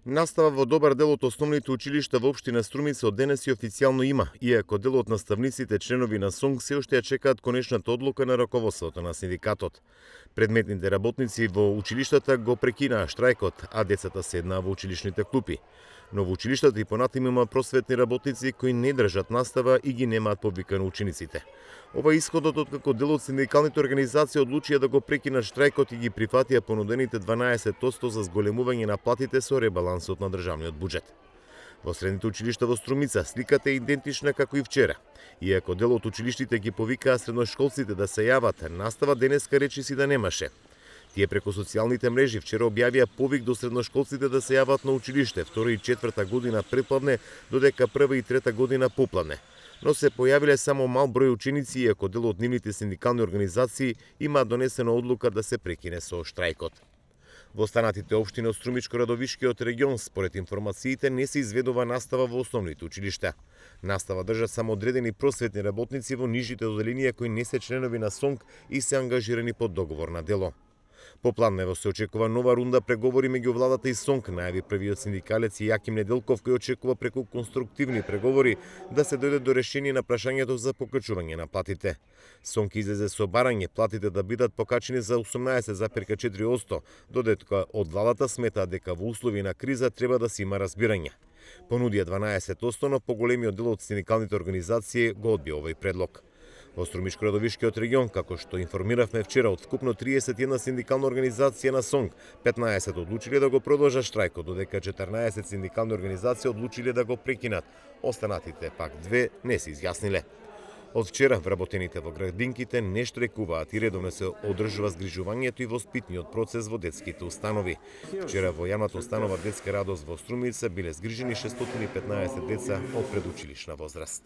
Настава во добар дел од основните училишта во општина Струмица од денес и официјално има, иако дел од наставниците членови на СОНГ се уште ја чекаат конечната одлука на раководството на синдикатот. Предметните работници во училиштата го прекинаа штрајкот, а децата седнаа во училишните клупи. Но во училиштата и понатаму има просветни работници кои не држат настава и ги немаат повикано учениците. Ова е исходот откако дел од синдикалните организации одлучија да го прекинат штрајкот и ги прифатија понудените 12% за зголемување на платите со ребалансот на државниот буџет. Во средните училишта во Струмица сликата е идентична како и вчера. Иако дел од училиштите ги повикаа средношколците да се јават, настава денеска речиси да немаше. Тие преку социјалните мрежи вчера објавија повик до средношколците да се јават на училиште втора и четврта година препладне, додека прва и трета година попладне. Но се појавиле само мал број ученици, иако дел од нивните синдикални организации има донесена одлука да се прекине со штрајкот. Во останатите општини од Струмичко-Радовишкиот регион, според информациите, не се изведува настава во основните училишта. Настава држат само одредени просветни работници во нижите одделенија кои не се членови на СОНГ и се ангажирани под договор на дело. Попладнево се очекува нова рунда преговори меѓу владата и СОНГ, најави првиот синдикалец Јаким Неделков, кој очекува преку конструктивни преговори да се дојде до решение на прашањето за покачување на платите. СОНГ излезе со барање платите да бидат покачени за 18,4%, додека од владата сметаат дека во услови на криза треба да се има разбирање. Понудија 12%, но поголемиот дел од синдикалните организации го одби овој предлог. Во Струмичко-Радовишкиот регион, како што информиравме вчера, од вкупно 31 синдикална организација на СОНГ, 15 одлучиле да го продолжат штрајкот, додека 14 синдикални организации одлучиле да го прекинат. Останатите пак две не се изјасниле. Од вчера вработените во градинките не штрекуваат и редовно се одржува згрижувањето и воспитниот процес во детските установи. Вчера во јавната установа Детска радост во Струмица биле згрижени 615 деца од предучилишна возраст.